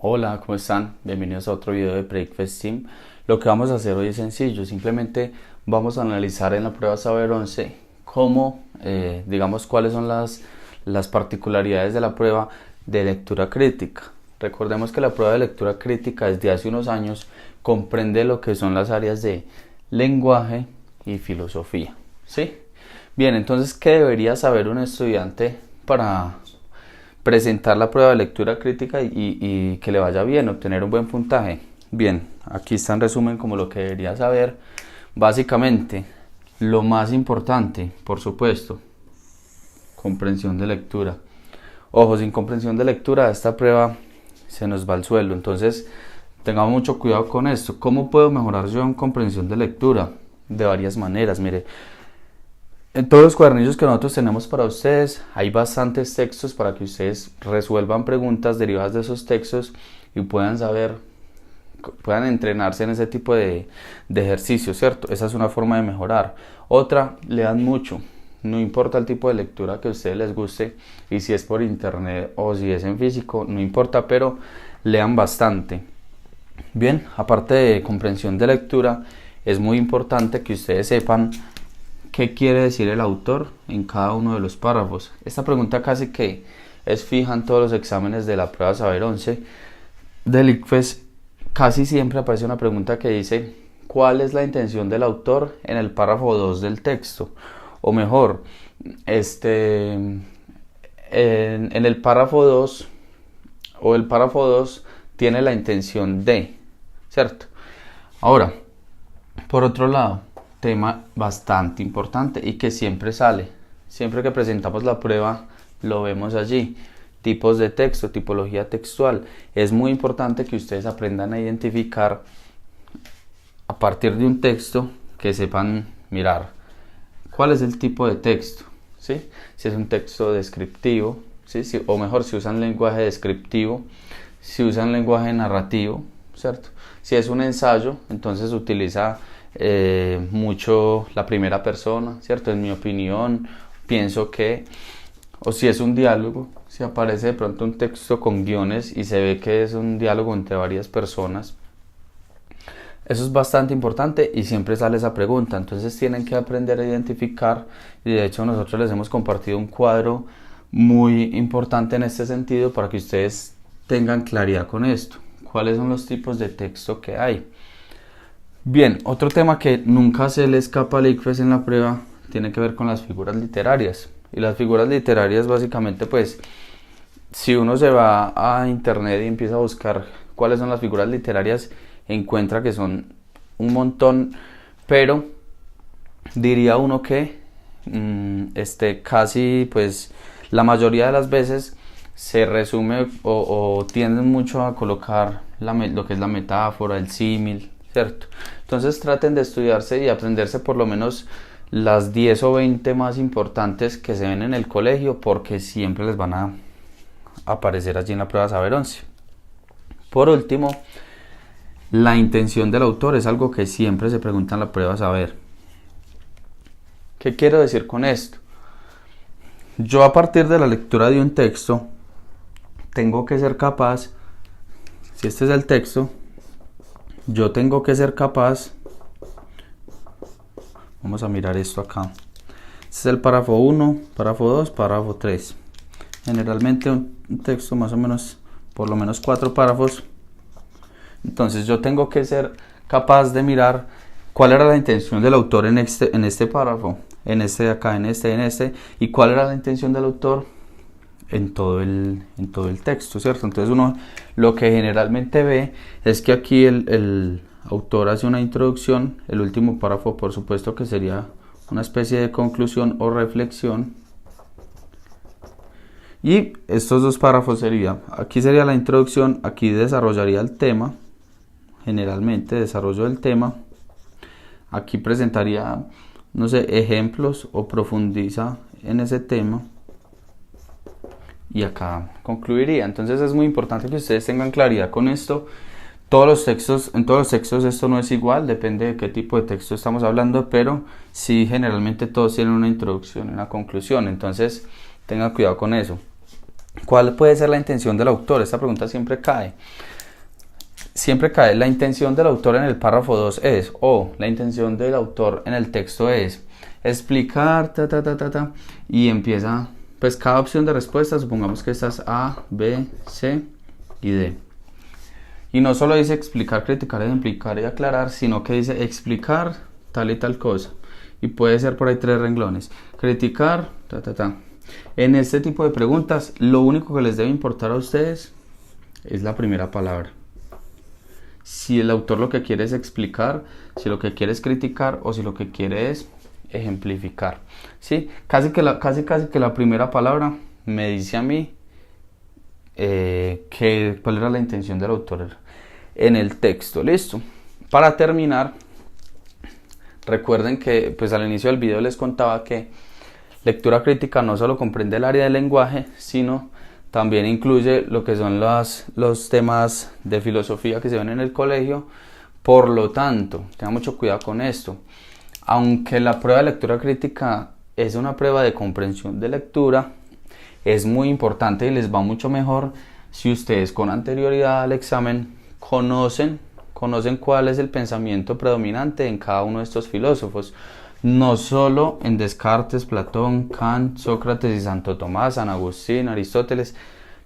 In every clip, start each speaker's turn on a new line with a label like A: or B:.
A: Hola, ¿cómo están? Bienvenidos a otro video de Breakfast Team. Lo que vamos a hacer hoy es sencillo, simplemente vamos a analizar en la prueba Saber 11 cómo, digamos, cuáles son las particularidades de la prueba de lectura crítica. Recordemos que la prueba de lectura crítica desde hace unos años comprende lo que son las áreas de lenguaje y filosofía, ¿sí? Bien, entonces, ¿qué debería saber un estudiante para presentar la prueba de lectura crítica y que le vaya bien, obtener un buen puntaje? Bien, aquí está en resumen como lo que debería saber. Básicamente, lo más importante, por supuesto, comprensión de lectura. Ojo, sin comprensión de lectura esta prueba se nos va al suelo, entonces tengamos mucho cuidado con esto. ¿Cómo puedo mejorar yo en comprensión de lectura? De varias maneras, mire. En todos los cuadernillos que nosotros tenemos para ustedes hay bastantes textos para que ustedes resuelvan preguntas derivadas de esos textos y puedan entrenarse en ese tipo de ejercicios, ¿cierto? Esa es una forma de mejorar. Otra, lean mucho. No importa el tipo de lectura que a ustedes les guste y si es por internet o si es en físico, no importa, pero lean bastante. Bien, aparte de comprensión de lectura, es muy importante que ustedes sepan qué quiere decir el autor en cada uno de los párrafos. Esta pregunta casi que es fija en todos los exámenes de la prueba Saber 11 del ICFES. Casi siempre aparece una pregunta que dice ¿cuál es la intención del autor en el párrafo 2 del texto? O mejor, en el párrafo 2 o el párrafo 2 tiene la intención de, ¿cierto? Ahora, por otro lado, tema bastante importante y que siempre sale, siempre que presentamos la prueba lo vemos allí: tipos de texto, tipología textual. Es muy importante que ustedes aprendan a identificar a partir de un texto, que sepan mirar cuál es el tipo de texto, ¿sí? Si es un texto descriptivo, ¿sí? O mejor, si usan lenguaje descriptivo, si usan lenguaje narrativo, ¿cierto? Si es un ensayo, entonces utiliza mucho la primera persona, ¿cierto? En mi opinión, pienso que. O si es un diálogo, si aparece de pronto un texto con guiones y se ve que es un diálogo entre varias personas, eso es bastante importante y siempre sale esa pregunta. Entonces tienen que aprender a identificar, y de hecho nosotros les hemos compartido un cuadro muy importante en este sentido para que ustedes tengan claridad con esto. ¿Cuáles son los tipos de texto que hay? Bien, otro tema que nunca se le escapa al ICFES en la prueba tiene que ver con las figuras literarias. Y las figuras literarias básicamente, pues, si uno se va a internet y empieza a buscar cuáles son las figuras literarias, encuentra que son un montón, pero diría uno que casi, pues, la mayoría de las veces se resume o tienden mucho a colocar lo que es la metáfora, el símil, ¿cierto? Entonces traten de estudiarse y aprenderse por lo menos las 10 o 20 más importantes que se ven en el colegio, porque siempre les van a aparecer allí en la prueba Saber 11. Por último, la intención del autor es algo que siempre se pregunta en la prueba Saber. ¿Qué quiero decir con esto? Yo, a partir de la lectura de un texto, tengo que ser capaz, si este es el texto, yo tengo que ser capaz, vamos a mirar esto acá, este es el párrafo 1, párrafo 2, párrafo 3, generalmente un texto más o menos, por lo menos 4 párrafos, entonces yo tengo que ser capaz de mirar cuál era la intención del autor en este párrafo, en este de acá, en este, y cuál era la intención del autor en todo el texto, ¿cierto? Entonces uno lo que generalmente ve es que aquí el autor hace una introducción, el último párrafo por supuesto que sería una especie de conclusión o reflexión, y estos dos párrafos aquí sería la introducción, aquí desarrollaría el tema, generalmente desarrollo del tema, aquí presentaría, no sé, ejemplos o profundiza en ese tema, y acá concluiría. Entonces es muy importante que ustedes tengan claridad con esto. En todos los textos esto no es igual, depende de qué tipo de texto estamos hablando, pero sí, generalmente todos tienen una introducción y una conclusión, entonces tengan cuidado con eso. ¿Cuál puede ser la intención del autor? Esta pregunta siempre cae. Siempre cae. La intención del autor en el párrafo 2 es, o la intención del autor en el texto es explicar, y empieza, pues cada opción de respuesta, supongamos que estas A, B, C y D. Y no solo dice explicar, criticar, ejemplificar y aclarar, sino que dice explicar tal y tal cosa. Y puede ser por ahí 3 renglones. Criticar, En este tipo de preguntas, lo único que les debe importar a ustedes es la primera palabra. Si el autor lo que quiere es explicar, si lo que quiere es criticar o si lo que quiere es ejemplificar. ¿Sí? Casi que la primera palabra me dice a mí cuál era la intención del autor en el texto. Listo. Para terminar, recuerden que pues al inicio del video les contaba que lectura crítica no solo comprende el área del lenguaje, sino también incluye lo que son los temas de filosofía que se ven en el colegio. Por lo tanto, tengan mucho cuidado con esto. Aunque la prueba de lectura crítica es una prueba de comprensión de lectura, es muy importante y les va mucho mejor si ustedes con anterioridad al examen conocen cuál es el pensamiento predominante en cada uno de estos filósofos. No solo en Descartes, Platón, Kant, Sócrates y Santo Tomás, San Agustín, Aristóteles.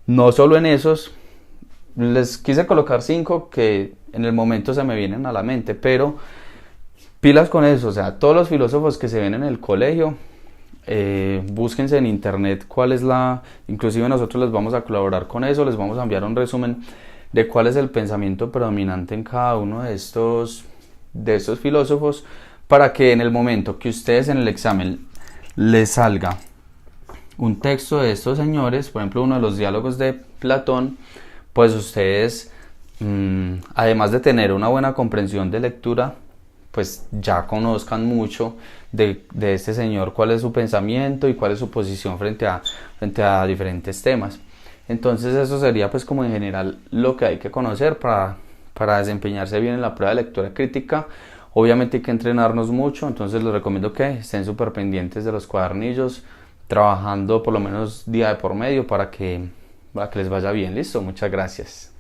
A: No solo en esos. Les quise colocar 5 que en el momento se me vienen a la mente, pero pilas con eso. O sea, todos los filósofos que se ven en el colegio, búsquense en internet cuál es inclusive nosotros les vamos a colaborar con eso, les vamos a enviar un resumen de cuál es el pensamiento predominante en cada uno de estos filósofos, para que en el momento que ustedes en el examen les salga un texto de estos señores, por ejemplo uno de los diálogos de Platón, pues ustedes, además de tener una buena comprensión de lectura, pues ya conozcan mucho de este señor, cuál es su pensamiento y cuál es su posición frente a diferentes temas. Entonces eso sería pues como en general lo que hay que conocer para desempeñarse bien en la prueba de lectura crítica. Obviamente hay que entrenarnos mucho, entonces les recomiendo que estén súper pendientes de los cuadernillos, trabajando por lo menos día de por medio para que les vaya bien. Listo, muchas gracias.